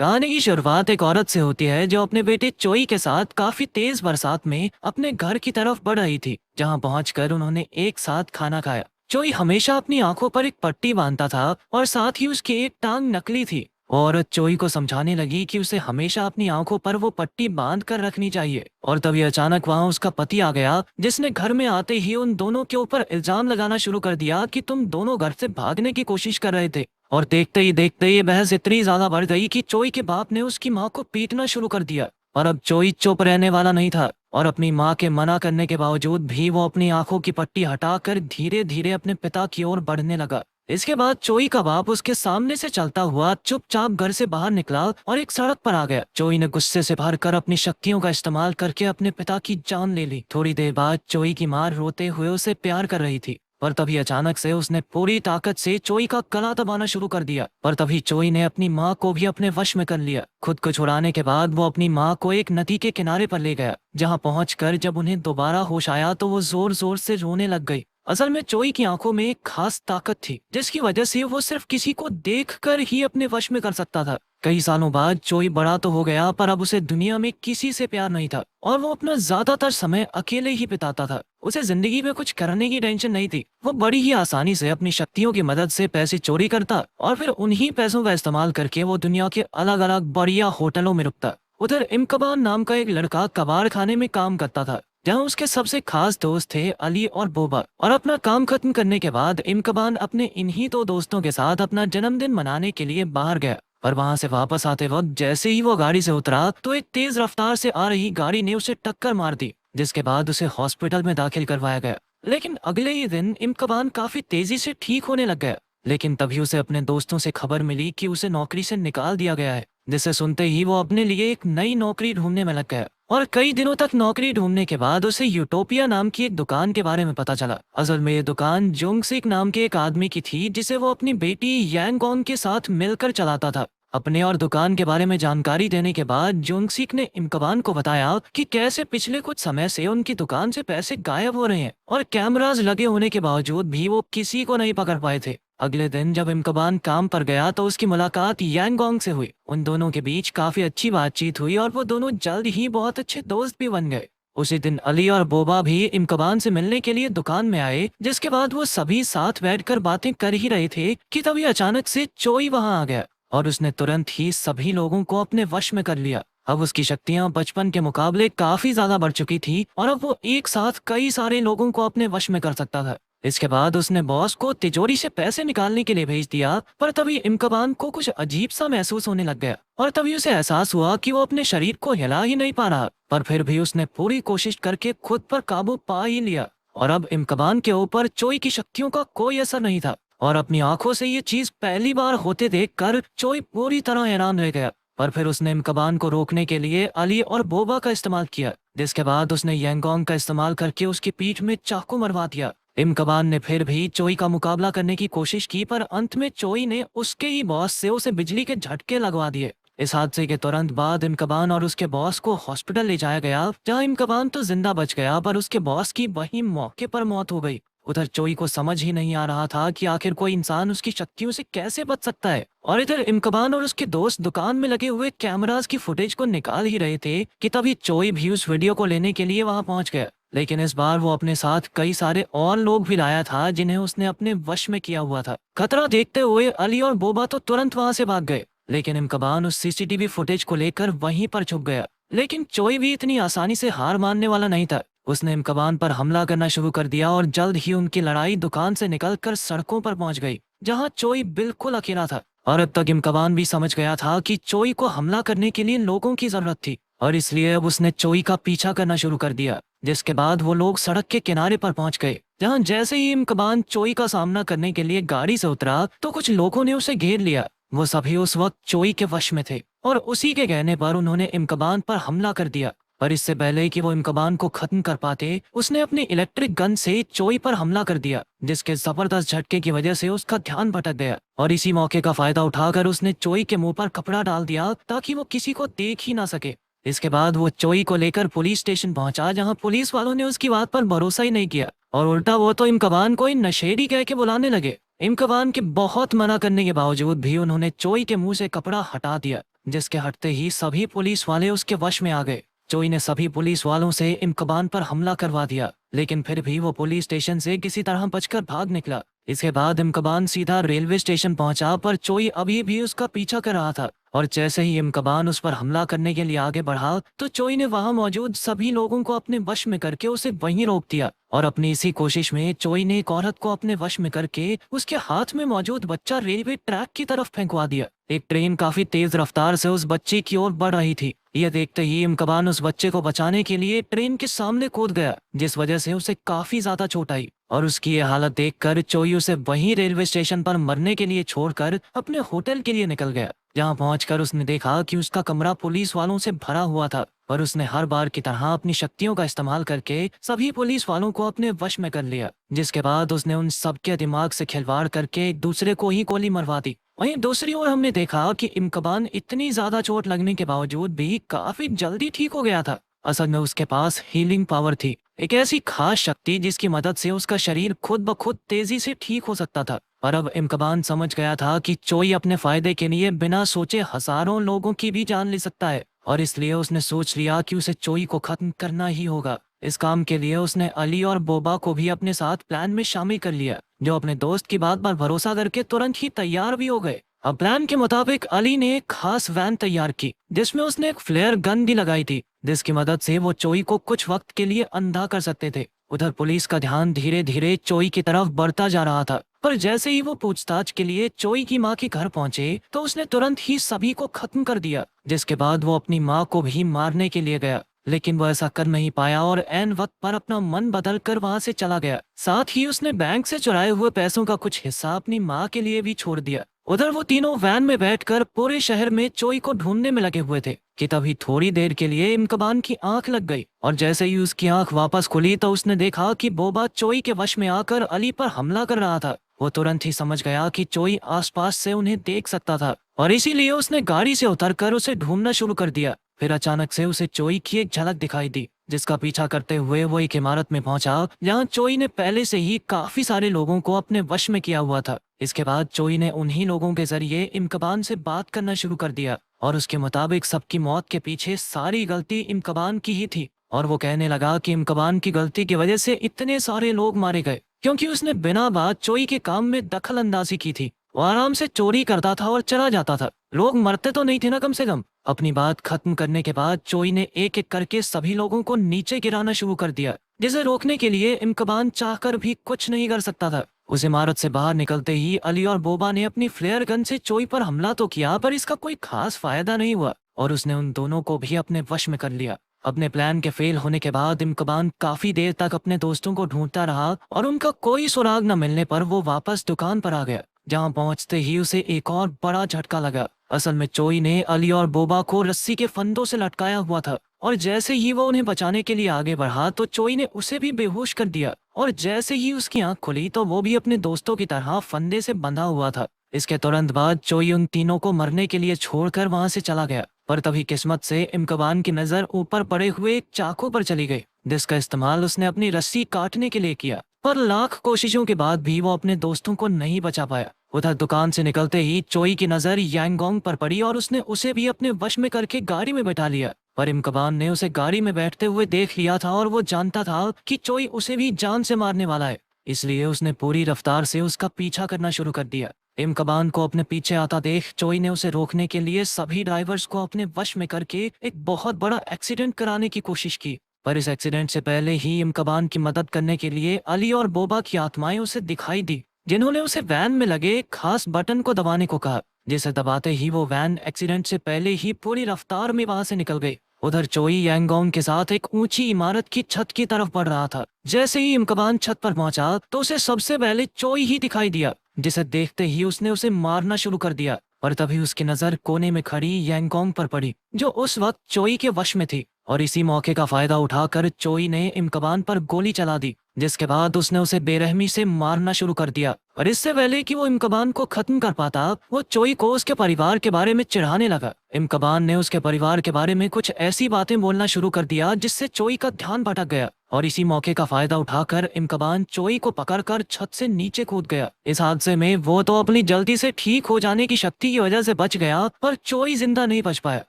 कहानी की शुरुआत एक औरत से होती है जो अपने बेटे चोई के साथ काफी तेज बरसात में अपने घर की तरफ बढ़ रही थी। जहां पहुंचकर उन्होंने एक साथ खाना खाया। चोई हमेशा अपनी आंखों पर एक पट्टी बांधता था और साथ ही उसकी एक टांग नकली थी। वो औरत चोई को समझाने लगी कि उसे हमेशा अपनी आंखों पर वो पट्टी बांध कर रखनी चाहिए। और तभी अचानक वहां उसका पति आ गया, जिसने घर में आते ही उन दोनों के ऊपर इल्जाम लगाना शुरू कर दिया कि तुम दोनों घर से भागने की कोशिश कर रहे थे। और देखते ही ये बहस इतनी ज्यादा बढ़ गई कि चोई के बाप ने उसकी माँ को पीटना शुरू कर दिया। और अब चोई चुप रहने वाला नहीं था और अपनी माँ के मना करने के बावजूद भी वो अपनी आंखों की पट्टी हटाकर धीरे धीरे अपने पिता की ओर बढ़ने लगा। इसके बाद चोई का बाप उसके सामने से चलता हुआ चुपचाप घर से बाहर निकला और एक सड़क पर आ गया। चोई ने गुस्से से भरकर अपनी शक्तियों का इस्तेमाल करके अपने पिता की जान ले ली। थोड़ी देर बाद चोई की माँ रोते हुए उसे प्यार कर रही थी, पर तभी अचानक से उसने पूरी ताकत से चोई का गला दबाना शुरू कर दिया। पर तभी चोई ने अपनी माँ को भी अपने वश में कर लिया। खुद को छुड़ाने के बाद वो अपनी माँ को एक नदी के किनारे पर ले गया, जहाँ पहुंचकर जब उन्हें दोबारा होश आया तो वो जोर जोर से रोने लग गई। असल में चोई की आंखों में एक खास ताकत थी, जिसकी वजह से वो सिर्फ किसी को देखकर ही अपने वश में कर सकता था। कई सालों बाद चोई बड़ा तो हो गया, पर अब उसे दुनिया में किसी से प्यार नहीं था और वो अपना ज्यादातर समय अकेले ही बिताता था। उसे जिंदगी में कुछ करने की टेंशन नहीं थी। वो बड़ी ही आसानी से अपनी शक्तियों की मदद से पैसे चोरी करता और फिर उन्हीं पैसों का इस्तेमाल करके वो दुनिया के अलग अलग बढ़िया होटलों में रुकता। उधर इमकबान नाम का एक लड़का कबाड़ खाने में काम करता था, जहाँ उसके सबसे खास दोस्त थे अली और बोबा। और अपना काम खत्म करने के बाद इमकबान अपने इन्हीं दो दोस्तों के साथ अपना जन्मदिन मनाने के लिए बाहर गया। पर वहां से वापस आते वक्त जैसे ही वो गाड़ी से उतरा तो एक तेज रफ्तार से आ रही गाड़ी ने उसे टक्कर मार दी, जिसके बाद उसे हॉस्पिटल में दाखिल करवाया गया। लेकिन अगले ही दिन इमकबान काफी तेजी से ठीक होने लग गया। लेकिन तभी उसे अपने दोस्तों से खबर मिली कि उसे नौकरी से निकाल दिया गया है, जिसे सुनते ही वो अपने लिए एक नई नौकरी ढूंढने में लग गया। और कई दिनों तक नौकरी ढूंढने के बाद उसे यूटोपिया नाम की एक दुकान के बारे में पता चला। असल में ये दुकान जोंगसिक नाम के एक आदमी की थी, जिसे वो अपनी बेटी यांगोंग के साथ मिलकर चलाता था। अपने और दुकान के बारे में जानकारी देने के बाद जोंगसिक ने इमकबान को बताया कि कैसे पिछले कुछ समय से उनकी दुकान से पैसे गायब हो रहे हैं और कैमरास लगे होने के बावजूद भी वो किसी को नहीं पकड़ पाए थे। अगले दिन जब इमकबान काम पर गया तो उसकी मुलाकात यांगोंग से हुई। उन दोनों के बीच काफी अच्छी बातचीत हुई और वो दोनों जल्द ही बहुत अच्छे दोस्त भी बन गए। उसी दिन अली और बोबा भी इमकबान से मिलने के लिए दुकान में आए, जिसके बाद वो सभी साथ बैठकर बातें कर ही रहे थे कि तभी अचानक से चोई वहां आ गया और उसने तुरंत ही सभी लोगों को अपने वश में कर लिया। अब उसकी शक्तियां बचपन के मुकाबले काफी ज्यादा बढ़ चुकी थी और अब वो एक साथ कई सारे लोगों को अपने वश में कर सकता था। इसके बाद उसने बॉस को तिजोरी से पैसे निकालने के लिए भेज दिया, पर तभी इमकबान को कुछ अजीब सा महसूस होने लग गया और तभी उसे एहसास हुआ कि वो अपने शरीर को हिला ही नहीं पा रहा। पर फिर भी उसने पूरी कोशिश करके खुद पर काबू पा ही लिया और अब इमकबान के ऊपर चोई की शक्तियों का कोई असर नहीं था। और अपनी आंखों से ये चीज पहली बार होते देखकर चोई पूरी तरह हैरान रह गया। पर फिर उसने इमकबान को रोकने के लिए अली और बोबा का इस्तेमाल किया, जिसके बाद उसने यांगोंग का इस्तेमाल करके उसकी पीठ में चाकू मरवा दिया। इमकबान ने फिर भी चोई का मुकाबला करने की कोशिश की, पर अंत में चोई ने उसके ही बॉस से उसे बिजली के झटके लगवा दिए। इस हादसे के तुरंत बाद इमकबान और उसके बॉस को हॉस्पिटल ले जाया गया, जहां इमकबान तो जिंदा बच गया पर उसके बॉस की वही मौके पर मौत हो गई। उधर चोई को समझ ही नहीं आ रहा था कि आखिर कोई इंसान उसकी शक्तियों से कैसे बच सकता है। और इधर इमकबान और उसके दोस्त दुकान में लगे हुए कैमरास की फुटेज को निकाल ही रहे थे कि तभी चोई भी उस वीडियो को लेने के लिए वहां पहुंच गया। लेकिन इस बार वो अपने साथ कई सारे और लोग भी लाया था, जिन्हें उसने अपने वश में किया हुआ था। खतरा देखते हुए अली और बोबा तो तुरंत वहां से भाग गए, लेकिन इमकबान उस सीसीटीवी फुटेज को लेकर वहीं पर छुप गया। लेकिन चोई भी इतनी आसानी से हार मानने वाला नहीं था। उसने इमकबान पर हमला करना शुरू कर दिया और जल्द ही उनकी लड़ाई दुकान से निकलकर सड़कों पर पहुंच गई, जहां चोई बिल्कुल अकेला था। और अब तक इमकबान भी समझ गया था कि चोई को हमला करने के लिए लोगों की जरूरत थी और इसलिए अब उसने चोई का पीछा करना शुरू कर दिया। जिसके बाद वो लोग सड़क के किनारे पर पहुंच गए, जहां जैसे ही इमकबान चोई का सामना करने के लिए गाड़ी से उतरा तो कुछ लोगों ने उसे घेर लिया। वो सभी उस वक्त चोई के वश में थे और उसी के कहने पर उन्होंने इमकबान पर हमला कर दिया। पर इससे पहले कि वो इमकबान को खत्म कर पाते, उसने अपनी इलेक्ट्रिक गन से चोई पर हमला कर दिया, जिसके जबरदस्त झटके की वजह से उसका ध्यान भटक गया। और इसी मौके का फायदा उठाकर उसने चोई के मुंह पर कपड़ा डाल दिया ताकि वो किसी को देख ही ना सके। इसके बाद वो चोई को लेकर पुलिस स्टेशन पहुंचा, जहां पुलिस वालों ने उसकी बात पर भरोसा ही नहीं किया और उल्टा वो तो इमकबान को इन नशेड़ी कह के बुलाने लगे। इमकबान के बहुत मना करने के बावजूद भी उन्होंने चोई के मुंह से कपड़ा हटा दिया। जिसके हटते ही सभी पुलिस वाले उसके वश में आ गए। चोई ने सभी पुलिस वालों से इमकबान पर हमला करवा दिया, लेकिन फिर भी वो पुलिस स्टेशन से किसी तरह बचकर भाग निकला। इसके बाद इमकबान सीधा रेलवे स्टेशन पहुंचा, पर चोई अभी भी उसका पीछा कर रहा था। और जैसे ही इमकबान उस पर हमला करने के लिए आगे बढ़ा, तो चोई ने वहां मौजूद सभी लोगों को अपने वश में करके उसे वहीं रोक दिया। और अपनी इसी कोशिश में चोई ने एक औरत को अपने वश में करके उसके हाथ में मौजूद बच्चा रेलवे ट्रैक की तरफ फेंकवा दिया। एक ट्रेन काफी तेज रफ्तार से उस बच्चे की ओर बढ़ रही थी। यह देखते ही इमकबान उस बच्चे को बचाने के लिए ट्रेन के सामने कूद गया, जिस वजह से उसे काफी ज्यादा चोट आई। और उसकी ये हालत देखकर चोई उसे वहीं रेलवे स्टेशन पर मरने के लिए छोड़कर अपने होटल के लिए निकल गया। जहां पहुंचकर उसने देखा कि उसका कमरा पुलिस वालों से भरा हुआ था, पर उसने हर बार की तरह अपनी शक्तियों का इस्तेमाल करके सभी पुलिस वालों को अपने वश में कर लिया। जिसके बाद उसने उन सबके दिमाग से खिलवाड़ करके एक दूसरे को ही गोली मरवा दी। वहीं दूसरी ओर हमने देखा कि इमकबान इतनी ज्यादा चोट लगने के बावजूद भी काफी जल्दी ठीक हो गया था। असल में उसके पास हीलिंग पावर थी, एक ऐसी खास शक्ति जिसकी मदद से उसका शरीर खुद ब खुद तेजी से ठीक हो सकता था। पर अब इमकबान समझ गया था कि चोई अपने फायदे के लिए बिना सोचे हजारों लोगों की भी जान ले सकता है, और इसलिए उसने सोच लिया कि उसे चोई को खत्म करना ही होगा। इस काम के लिए उसने अली और बोबा को भी अपने साथ प्लान में शामिल कर लिया, जो अपने दोस्त की बात पर भरोसा करके तुरंत ही तैयार भी हो गए। अब प्लान के मुताबिक अली ने एक खास वैन तैयार की, जिसमें उसने एक फ्लेयर गन भी लगाई थी, जिसकी मदद से वो चोई को कुछ वक्त के लिए अंधा कर सकते थे। उधर पुलिस का ध्यान धीरे धीरे चोई की तरफ बढ़ता जा रहा था, पर जैसे ही वो पूछताछ के लिए चोई की माँ के घर पहुंचे, तो उसने तुरंत ही सभी को खत्म कर दिया। जिसके बाद वो अपनी माँ को भी मारने के लिए गया, लेकिन वो ऐसा कर नहीं पाया और ऐन वक्त पर अपना मन बदल कर वहां से चला गया। साथ ही उसने बैंक से चुराए हुए पैसों का कुछ हिस्सा अपनी माँ के लिए भी छोड़ दिया। उधर वो तीनों वैन में बैठकर पूरे शहर में चोई को ढूंढने में लगे हुए थे कि तभी थोड़ी देर के लिए इमकबान की आंख लग गई, और जैसे ही उसकी आंख वापस खुली तो उसने देखा कि बोबा चोई के वश में आकर अली पर हमला कर रहा था। वो तुरंत ही समझ गया कि चोई आसपास से उन्हें देख सकता था, और इसीलिए उसने गाड़ी से उतरकर उसे ढूंढना शुरू कर दिया। फिर अचानक से उसे चोई की एक झलक दिखाई दी, जिसका पीछा करते हुए वो एक इमारत में पहुंचा, जहां चोई ने पहले से ही काफी सारे लोगों को अपने वश में किया हुआ था। इसके बाद चोई ने उन्हीं लोगों के जरिए इमकबान से बात करना शुरू कर दिया, और उसके मुताबिक सबकी मौत के पीछे सारी गलती इमकबान की ही थी। और वो कहने लगा कि इमकबान की गलती की वजह से इतने सारे लोग मारे गए, क्योंकि उसने बिना बात चोई के काम में दखल अंदाजी की थी। वो आराम से चोरी करता था और चला जाता था, लोग मरते तो नहीं थे ना कम से कम। अपनी बात खत्म करने के बाद चोई ने एक एक करके सभी लोगों को नीचे गिराना शुरू कर दिया, जिसे रोकने के लिए इमकबान चाहकर भी कुछ नहीं कर सकता था। उस इमारत से बाहर निकलते ही अली और बोबा ने अपनी फ्लेयर गन से चोई पर हमला तो किया, पर इसका कोई खास फायदा नहीं हुआ, और उसने उन दोनों को भी अपने वश में कर लिया। अपने प्लान के फेल होने के बाद इमकबान काफी देर तक अपने दोस्तों को ढूंढता रहा, और उनका कोई सुराग न मिलने पर वो वापस दुकान पर आ गया, जहां पहुंचते ही उसे एक और बड़ा झटका लगा। असल में चोई ने अली और बोबा को रस्सी के फंदों से लटकाया हुआ था, और जैसे ही वो उन्हें बचाने के लिए आगे बढ़ा तो चोई ने उसे भी बेहोश कर दिया, और जैसे ही उसकी आंख खुली तो वो भी अपने दोस्तों की तरह फंदे से बंधा हुआ था। इसके तुरंत बाद चोई उन तीनों को मरने के लिए छोड़कर वहां से चला गया, पर तभी किस्मत से इमकबान की नजर ऊपर पड़े हुए एक चाकू पर चली गई, जिसका इस्तेमाल उसने अपनी रस्सी काटने के लिए किया। पर लाख कोशिशों के बाद भी वो अपने दोस्तों को नहीं बचा पाया। उधर दुकान से निकलते ही चोई की नजर यांगोंग पर पड़ी, और उसने उसे भी अपने वश में करके गाड़ी में बैठा लिया। पर इमकबान ने उसे गाड़ी में बैठते हुए देख लिया था, और वो जानता था कि चोई उसे भी जान से मारने वाला है, इसलिए उसने पूरी रफ्तार से उसका पीछा करना शुरू कर दिया। इमकबान को अपने पीछे आता देख चोई ने उसे रोकने के लिए सभी ड्राइवर्स को अपने वश में करके एक बहुत बड़ा एक्सीडेंट कराने की कोशिश की। पर इस एक्सीडेंट से पहले ही इमकबान की मदद करने के लिए अली और बोबा की आत्माएं उसे दिखाई दी, जिन्होंने उसे वैन में लगे एक खास बटन को दबाने को कहा, जिसे दबाते ही वो वैन एक्सीडेंट से पहले ही पूरी रफ्तार में वहां से निकल गई। उधर चोई यांगोंग के साथ एक ऊंची इमारत की छत की तरफ बढ़ रहा था। जैसे ही इमकबान छत पर पहुंचा तो उसे सबसे पहले चोई ही दिखाई दिया, जिसे देखते ही उसने उसे मारना शुरू कर दिया। पर तभी उसकी नजर कोने में खड़ी यांगोंग पर पड़ी, जो उस वक्त चोई के वश में थी, और इसी मौके का फायदा उठाकर चोई ने इमकबान पर गोली चला दी, जिसके बाद उसने उसे बेरहमी से मारना शुरू कर दिया। और इससे पहले कि वो इमकबान को खत्म कर पाता, वो चोई को उसके परिवार के बारे में चिढ़ाने लगा। इमकबान ने उसके परिवार के बारे में कुछ ऐसी बातें बोलना शुरू कर दिया जिससे चोई का ध्यान भटक गया, और इसी मौके का फायदा उठाकर इमकबान चोई को पकड़कर छत से नीचे कूद गया। इस हादसे में वो तो अपनी जल्दी से ठीक हो जाने की शक्ति की वजह से बच गया, पर चोई जिंदा नहीं बच पाया।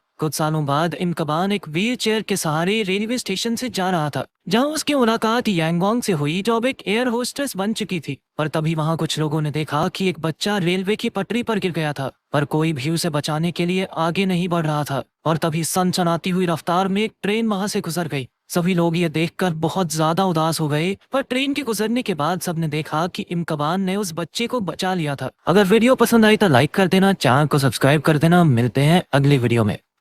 कुछ सालों बाद इमकबान एक व्हील चेयर के सहारे रेलवे स्टेशन से जा रहा था, जहां उसकी मुलाकात यांगोंग से हुई, जो अब एक एयर होस्टेस बन चुकी थी। पर तभी वहां कुछ लोगों ने देखा कि एक बच्चा रेलवे की पटरी पर गिर गया था, पर कोई भी उसे बचाने के लिए आगे नहीं बढ़ रहा था। और तभी सनसनाती हुई रफ्तार में एक ट्रेन वहां से गुजर गई। सभी लोग ये देखकर बहुत ज्यादा उदास हो गए, पर ट्रेन के गुजरने के बाद सबने देखा कि इमकबान ने उस बच्चे को बचा लिया था। अगर वीडियो पसंद आई तो लाइक कर देना, चैनल को सब्सक्राइब कर देना। मिलते हैं अगली वीडियो में।